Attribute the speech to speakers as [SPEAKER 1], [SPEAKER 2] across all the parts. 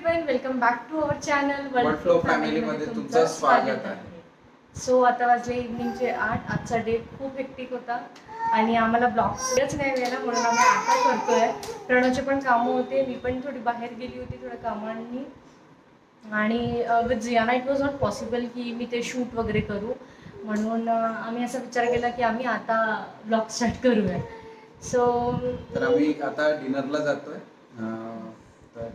[SPEAKER 1] Everyone, welcome back to our channel
[SPEAKER 2] world flow family मध्ये तुमचं स्वागत आहे.
[SPEAKER 1] सो आता वाजले इव्हनिंगचे 8. आजचा डे खूप हेक्टिक होता आणि आम्हाला ब्लॉग्सच नाही मिळाला, म्हणून आम्ही आता करतोय. प्रणवचे पण कामं होते, मी पण थोडी बाहेर गेली होती थोड्या कामांनी, आणि with Jiana it was not possible की मी ते शूट वगैरे करू, म्हणून आम्ही असा विचार केला की आम्ही आता ब्लॉग स्टार्ट करूया. सो
[SPEAKER 2] तर आम्ही आता डिनरला जातोय. तर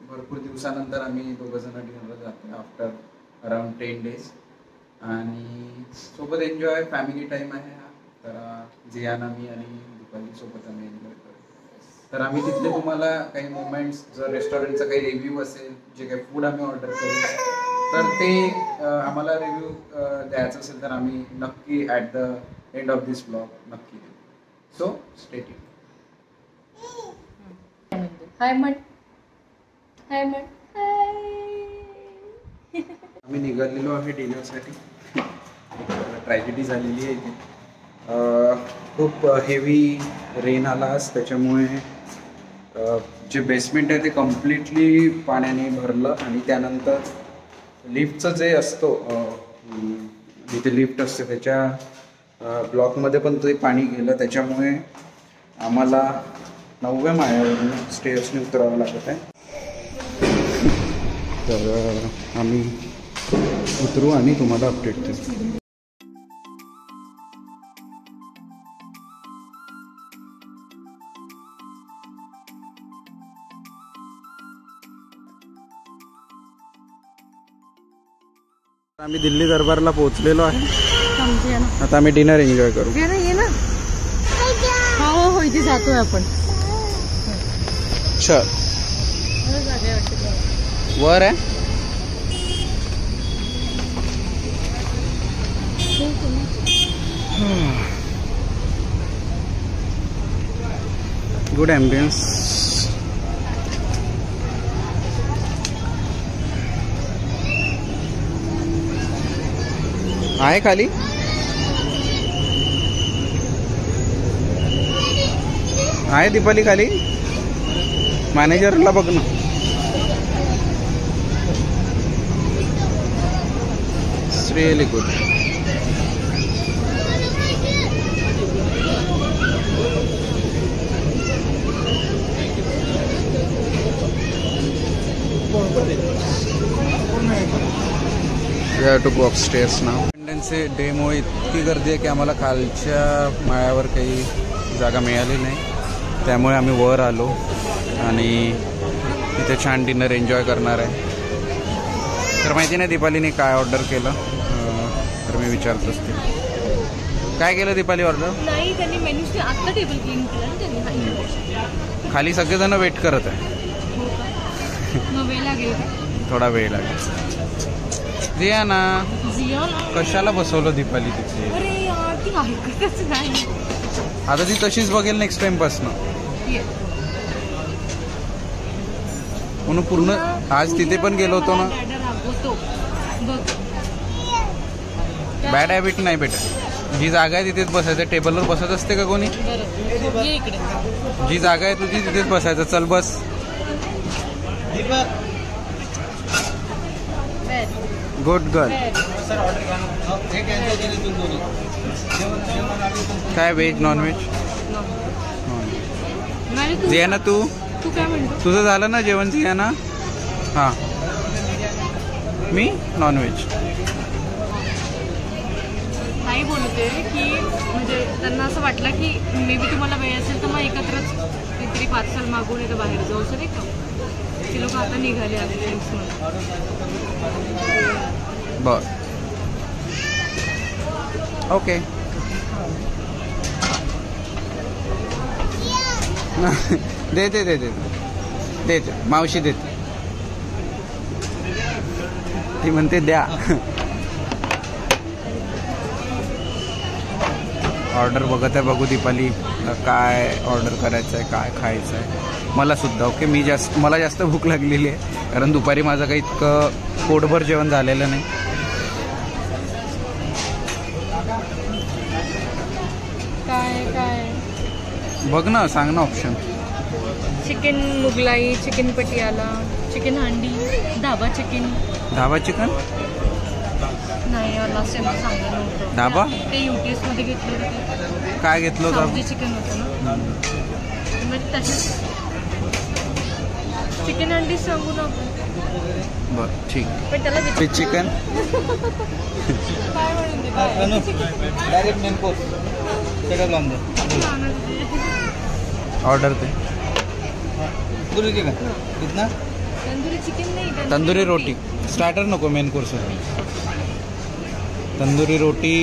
[SPEAKER 2] भरपूर दिवसानंतर आम्ही दोघं जण डिनरला जातोय आफ्टर अराउंड 10 days, आणि सोबत एन्जॉय फॅमिली टाइम आहे हा. तर जियाना, मी आणि दीपाली सोबत आम्ही एन्जॉय करू. तर आम्ही तिथले तुम्हाला काही मोमेंट्स, जर रेस्टॉरंटचा काही रिव्ह्यू असेल, जे काही फूड आम्ही ऑर्डर करू तर ते आम्हाला रिव्ह्यू द्यायचं असेल तर आम्ही नक्की at the end of this blog नक्की देऊ. So stay tuned.
[SPEAKER 1] हाय म्हण, हाय म्हण, हाय.
[SPEAKER 2] आम्ही निघालेलो आहे डिनरसाठी. ट्रॅजेडी झालेली आहे इथे. खूप हेवी रेन आला आज, त्याच्यामुळे जे बेसमेंट आहे ते कम्प्लिटली पाण्याने भरलं, आणि त्यानंतर लिफ्टचं जे असतो, जिथे लिफ्ट असते त्याच्या ब्लॉकमध्ये पण ते पाणी गेलं. त्याच्यामुळे आम्हाला 9व्या माळ्यावरून स्टेअर्सने उतरावं लागत आहे. तर आम्ही उतरू आणि तुम्हाला अपडेट देऊ. आम्ही दिल्ली दरबारला पोहोचलेलो आहे. आता आम्ही डिनर एन्जॉय करू.
[SPEAKER 1] ये ना. हो इथे जातोय आपण.
[SPEAKER 2] चल वर आहे. Good ambience. आहे खाली. आहे दीपाली खाली. मॅनेजरला बघ ना. Really good. We have to go upstairs now. Independence डेमुळे इतकी गर्दी आहे की आम्हाला खालच्या माळ्यावर काही जागा मिळाली नाही, त्यामुळे आम्ही वर आलो आणि इथे छान डिनर एन्जॉय करणार आहे. तर माहिती नाही दीपालीने काय ऑर्डर केलं, तर मी विचारतोच ते. काय केलं दीपाली ऑर्डर?
[SPEAKER 1] नाही, त्यांनी मेन्यू आता टेबल क्लीन केलं त्यांनी.
[SPEAKER 2] खाली सगळेजण वेट करत आहे.
[SPEAKER 1] वेळ लागेल,
[SPEAKER 2] थोडा वेळ लागेल. जियाना कशाला बसवलं दीपाली तिथे? आता ती तशीच बघेल नेक्स्ट टाइम पासून. म्हणून पूर्ण आज तिथे पण गेलो होतो ना. बॅड हॅबिट नाही बेटा. जी जागा आहे तिथेच बसायचं. टेबलवर बसत असते का कोणी? जी जागा आहे तुझी तिथेच बसायचं. चल बस. Good girl. काय व्हेज नॉन व्हेज? जियाना तू
[SPEAKER 1] काय म्हणतो?
[SPEAKER 2] तुझं झालं ना जेवण जियाना? हां, मी नॉन व्हेज.
[SPEAKER 1] नाही बोलते की म्हणजे त्यांना असं वाटलं की मे बी तुम्हाला वेळ असेल तर मग एकत्रच काहीतरी पार्सल मागून येतं बाहेर जाऊ, असं नाही का? ते लोक आता निघाले आहे फ्रेंड्समध्ये.
[SPEAKER 2] बर, ओके. देते देते देते मावशी देते. ती म्हणते द्या. ऑर्डर बघत आहे, बघू दीपाली काय ऑर्डर करायचं आहे, काय खायचं आहे. मला सुद्धा ओके. मला जास्त भूक लागलेली आहे, कारण दुपारी माझं काही इतकं पोटभर जेवण झालेलं नाही.
[SPEAKER 1] काय काय
[SPEAKER 2] बघ ना, सांग ना option.
[SPEAKER 1] Chicken Mughlai, chicken Patiala, chicken हांडी, धाबा चिकन.
[SPEAKER 3] धाबा चिकन
[SPEAKER 1] नाही लास्ट टाइम सांगितलं नव्हतं.
[SPEAKER 3] धाबा
[SPEAKER 1] ते UTS मध्ये घेतलं होतं ते
[SPEAKER 3] काय घेतलं होतं
[SPEAKER 1] सावजी चिकन होतं ना. मग तसंच चिकन हांडी सांगू ना आपण.
[SPEAKER 3] बरं ठीक.
[SPEAKER 1] पण त्याला
[SPEAKER 3] फिश चिकन
[SPEAKER 1] काय म्हणून
[SPEAKER 4] डायरेक्ट मेन कोर्स सेटअप लावून दे.
[SPEAKER 3] ऑर्डर ते
[SPEAKER 4] तंदुरी चिकन कितना
[SPEAKER 1] तंदुरी चिकन नाही,
[SPEAKER 3] तंदुरी रोटी स्टार्टर नको मेन कोर्स तंदुरी रोटी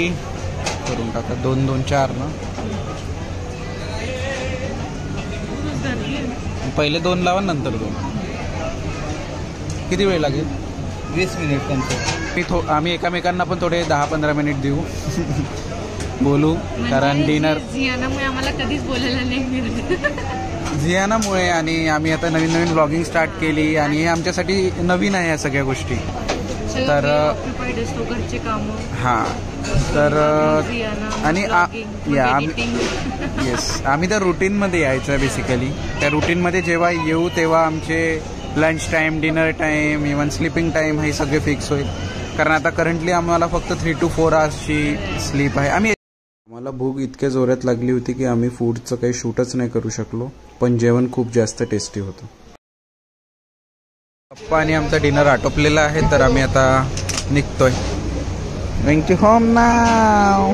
[SPEAKER 3] करून टाका 2 2 4 ना. पहिले 2 लावा नंतर 2. किती वेळ लागेल?
[SPEAKER 4] 20 मिनिट तुमचं.
[SPEAKER 3] आम्ही एकमेकांना पण थोडे 10-15 मिनिट देऊ बोलू कारण डिनर
[SPEAKER 1] जियानामुळे आम्हाला कधीच बोलायला नाही मिळत.
[SPEAKER 3] झियानामुळे आणि आम्ही आता नवीन नवीन ब्लॉगिंग स्टार्ट केली आणि हे आमच्यासाठी नवीन आहे या सगळ्या गोष्टी. तर
[SPEAKER 1] घरचे काम.
[SPEAKER 3] हां तर आणि येस आम्ही त्या रुटीनमध्ये यायचं आहे बेसिकली. त्या रुटीनमध्ये जेव्हा येऊ तेव्हा आमचे lunch time, dinner time, even sleeping time हे सगळे फिक्स होईल. कारण आता करंटली आम्हाला फक्त 3 to 4 आवर्सची स्लीप आहे. आम्हाला भूक इतक्या जोरात लागली होती की आम्ही फूडचं काही शूटच नाही करू शकलो. पण जेवण खूप जास्त टेस्टी होतं. पप्पा आणि आमचा डिनर आटोपलेला आहे तर आम्ही आता निघतोय. Going to home now.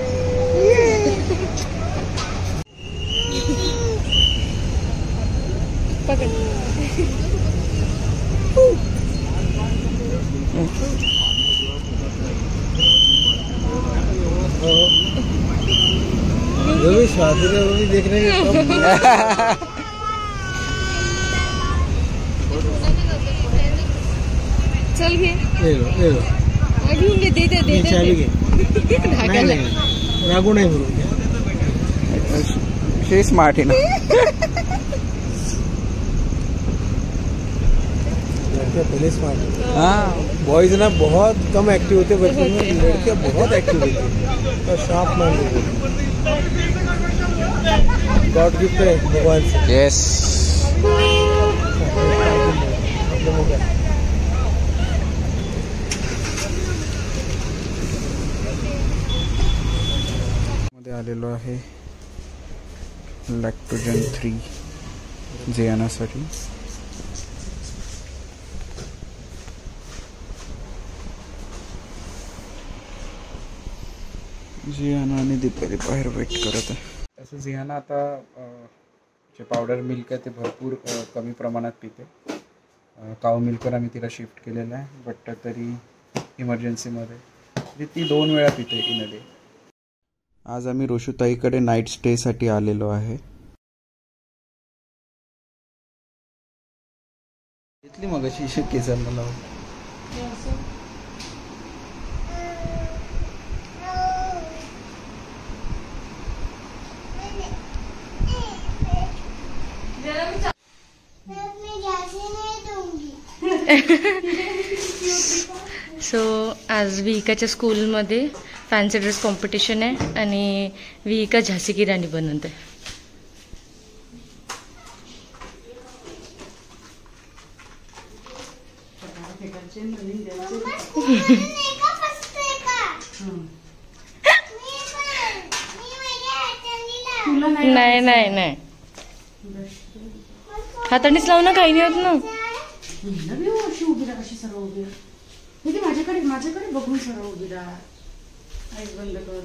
[SPEAKER 4] शादी में वो भी देखने के
[SPEAKER 1] चल घे.
[SPEAKER 4] ले लो
[SPEAKER 1] घेऊन घे. दे
[SPEAKER 4] चाबी घे. रागू नाही बोलू.
[SPEAKER 3] शी स्मार्ट है ना.
[SPEAKER 4] पहले स्मार्ट.
[SPEAKER 3] हाँ
[SPEAKER 4] बॉयज ना बहुत कम एक्टिव होते बचपन में, लड़कियां बहुत एक्टिव होती और शार्प माइंड होती. गॉड गिफ्ट है भगवान से.
[SPEAKER 3] येस मध्ये आलेलो आहे लॅक्टोजन 3 जियानासाठी. जियाना आणि दीपाली बाहेर वेट करत आहे. तसं जियाना आता जे पावडर मिल्क आहे ते भरपूर कमी प्रमाणात पिते. काऊ मिल्कवर आम्ही तिला शिफ्ट केलेलं आहे. बट तरी इमर्जन्सीमध्ये म्हणजे ती 2 वेळा पिते इन अ डे. आज आम्ही रोशुताईकडे नाईट स्टेसाठी आलेलो आहे. घेतली मग अशी केसांना लावून.
[SPEAKER 1] सो आज विहिकाच्या स्कूलमध्ये फॅन्सी ड्रेस कॉम्पिटिशन आहे आणि विहिका झाशी की राणी बनवत आहे. नाही नाही नाही हातानेच लावू ना, काही नाही होत ना.
[SPEAKER 5] माझ्याकडे बघून सरळ उभी राहा. बंद कर.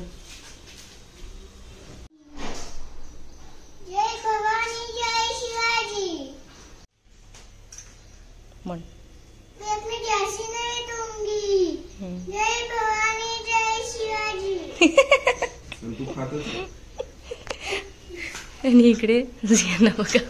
[SPEAKER 6] जय भवानी जय शिवाजी.
[SPEAKER 1] म्हण.
[SPEAKER 6] मैं अपनी झांसी नहीं दूंगी. जय भवानी जय शिवाजी.
[SPEAKER 1] आणि इकडे जियाना बघा.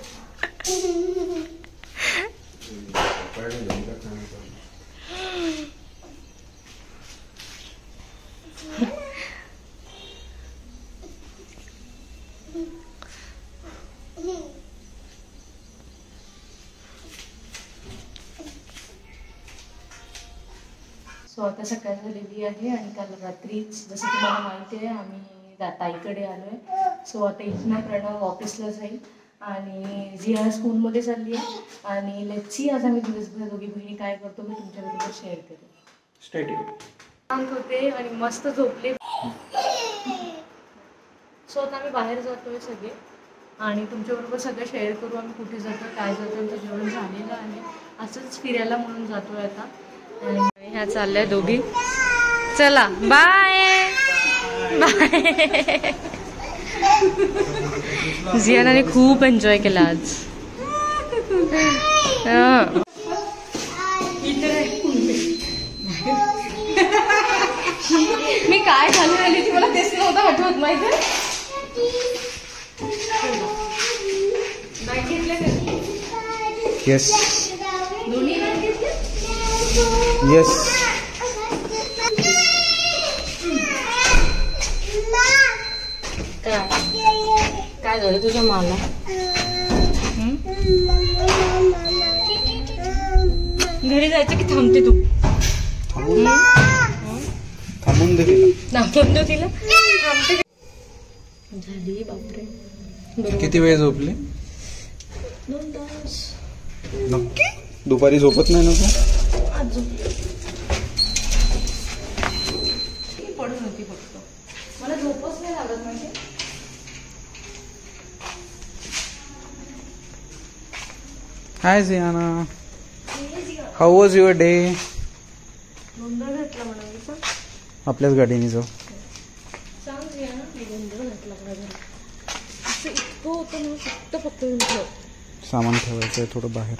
[SPEAKER 1] सो आता सकाळ झालेली आहे आणि काल रात्रीच जसं तुम्हाला माहिती आहे आम्ही ताईकडे आलोय. सो आता इथनं प्रणव ऑफिसला जाईल आणि झिया स्कूलमध्ये चालली आहे. आणि लेट्सी आज आम्ही दिवसभर दोघी बहिणी काय करतो मी तुमच्याबरोबर शेअर करेन. शांत होते आणि मस्त झोपले. सो आता आम्ही बाहेर जातोय सगळे आणि तुमच्याबरोबर सगळं शेअर करू आम्ही कुठे जातो काय जातो. आमचं जेवण झालेलं आहे, असंच फिरायला म्हणून जातोय आता. आणि ह्या चालल्या दोघी. चला बाय बाय. झियानाने खूप एन्जॉय केला आज. मी काय घालून आली ती मला तेच नव्हतं आठवत माहिती. बॅग घेतल्या का?
[SPEAKER 3] येस
[SPEAKER 1] दोन्ही बॅग घेतल्या.
[SPEAKER 3] येस.
[SPEAKER 5] काय झालं तुझ्या माला?
[SPEAKER 1] घरी जायचं की थांबते तू?
[SPEAKER 3] थांबून दे तिला.
[SPEAKER 1] थांबून दे तिला. थांबते झाली. बापरे
[SPEAKER 3] किती वेळ झोपले?
[SPEAKER 1] 2 तास.
[SPEAKER 3] नक्की दुपारी झोपत नाही ना तू?
[SPEAKER 1] आज पडून होती फक्त, मला झोपच नाही लागत म्हणजे.
[SPEAKER 3] हाय झियाना, हाऊ वॉज युअर डे?
[SPEAKER 1] गोंधळ घातला म्हणा मी. सांग
[SPEAKER 3] आपल्याच गाडीने जाऊ.
[SPEAKER 1] सांग झियाना, मी गोंधळ घातला म्हणा घरी. असं इतकं होतं ना, फक्त उठलं.
[SPEAKER 3] सामान ठेवायचं आहे थोडं बाहेर.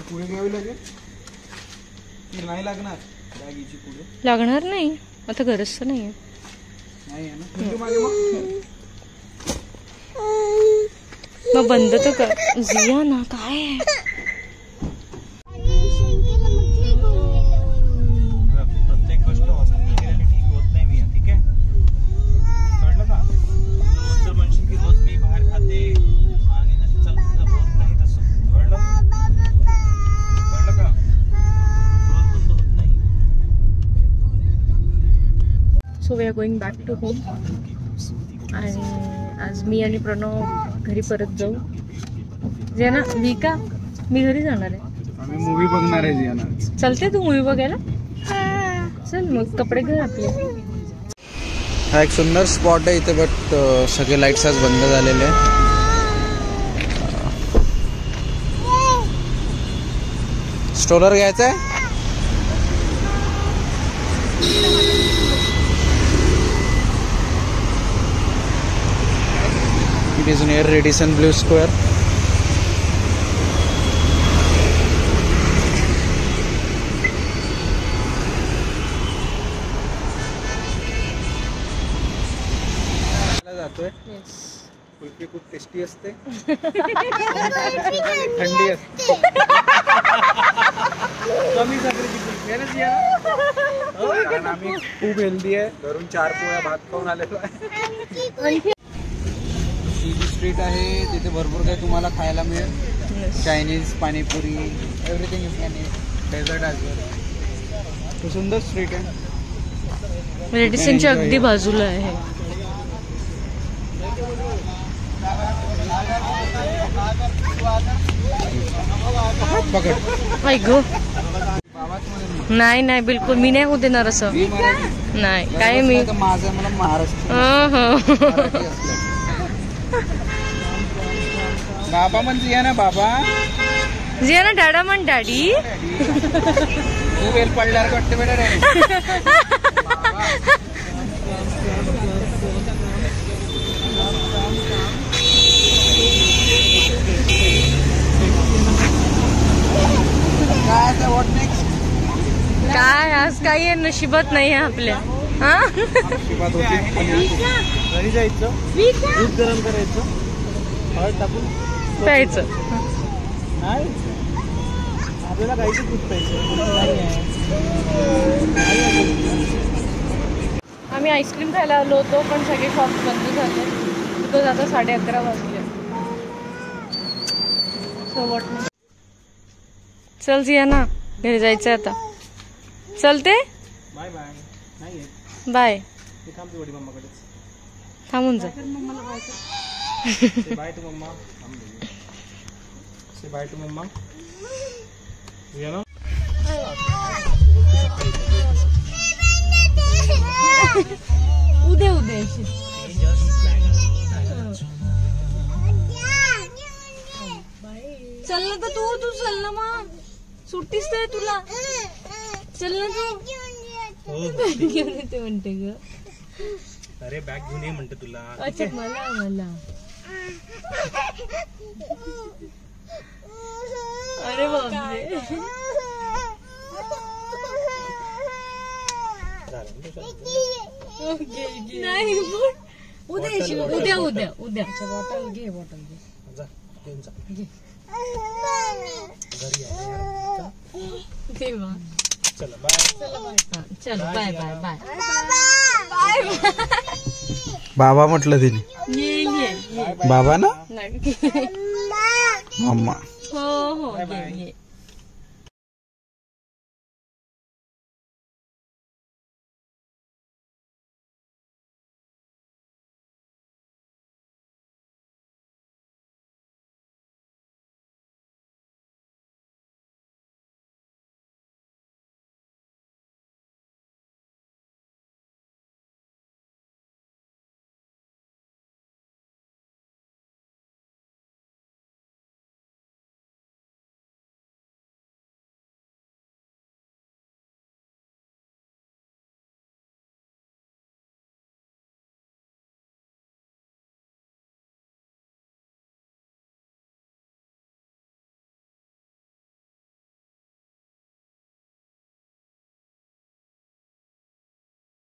[SPEAKER 3] पुढे घ्यावी लागेल. नाही लागणार बॅगीची पुढे.
[SPEAKER 1] लागणार नाही आता, गरज तर नाही आहे.
[SPEAKER 3] नाही आहे ना.
[SPEAKER 1] मग बंद तर कर झियाना. काय आहे?
[SPEAKER 3] प्रत्येक गोष्ट हॉस्पिटल गेल्याने ठीक होत नाही मी. ठीक आहे, कळलं का? रोज जर म्हणशील की रोज मी बाहेर खाते आणि होत नाही तसं. कळलं का? रोज बंद होत नाही.
[SPEAKER 1] So we are going back to home. आणि आज मी आणि प्रणव घरी परत जाऊ. जियाना विका मी घरी जाणार आहे.
[SPEAKER 3] आम्ही मूवी बघणार आहे जियाना.
[SPEAKER 1] चलते तू मूवी बघायला? चल मग कपडे घे आपले.
[SPEAKER 3] हा एक सुंदर स्पॉट आहे इथे, बट सगळे लाईट्स आज बंद झालेले आहे. स्ट्रोलर घ्यायचा आहे. It is near Radisson Blu square. जातोय. कुल्फी खूप टेस्टी असते. थंडी असते. कमी साखरेची कुल्फी आहे ना जिया. कारण आम्ही खूप हेल्दी आहे. घरून 4 पोळ्या भात खाऊन आलेलो आहे. स्ट्रीट आहे, तिथे भरपूर काही तुम्हाला खायला मिळेल. Chinese, panipuri, everything you can eat. Dessert as well. सुंदर स्ट्रीट आहे.
[SPEAKER 1] रेडिसनच्या अगदी बाजूला आहे.
[SPEAKER 3] पकड.
[SPEAKER 1] ऐक गो. नाही नाही बिलकुल मी नाही होऊ देणार असं. नाही काय मी
[SPEAKER 3] माझं मला महाराष्ट्र. बाबा म्हण जिया बाबा.
[SPEAKER 1] जियाना डॅडा म्हण डॅडी.
[SPEAKER 3] तू वेल पडल्यावर वाटते बेटा डॅडी.
[SPEAKER 1] काय आज काही आहे नशिबात नाही आहे आपल्या. हा
[SPEAKER 4] घरी जायचं, दूध गरम करायचं, हळद टाकून
[SPEAKER 1] प्यायचं.
[SPEAKER 4] नाही आपल्याला काहीच दूध प्यायचं.
[SPEAKER 1] आम्ही आईस्क्रीम खायला आलो होतो पण सगळे शॉप बंद झाले. बिकॉज आता 11:30 वाजले. So what. चल जियाना घरी जायचं आता. चलते.
[SPEAKER 4] Bye bye. नाही
[SPEAKER 1] बाय
[SPEAKER 4] मी थांबते वडी मम्माकडेच.
[SPEAKER 1] थांबून जा.
[SPEAKER 4] से बाय टू मम्मा. से बाय टू मम्मा.
[SPEAKER 1] उद्या चल ना तर तू चल ना मग सुट्टीच तर तुला. चल ना तू घेऊन येते म्हणते ग.
[SPEAKER 4] अरे बॅग घेऊन ये म्हणते तुला.
[SPEAKER 1] अच्छा मला अरे बापरे. नाही उद्या बॉटल घे
[SPEAKER 4] जा घेऊन जा.
[SPEAKER 1] देवा.
[SPEAKER 4] चला बाय.
[SPEAKER 1] चल बाय बाय बाय.
[SPEAKER 3] बाबा म्हटलं तिने.
[SPEAKER 1] ये
[SPEAKER 3] बाबा ना
[SPEAKER 1] नाही.
[SPEAKER 3] मम्मा.
[SPEAKER 1] हो ये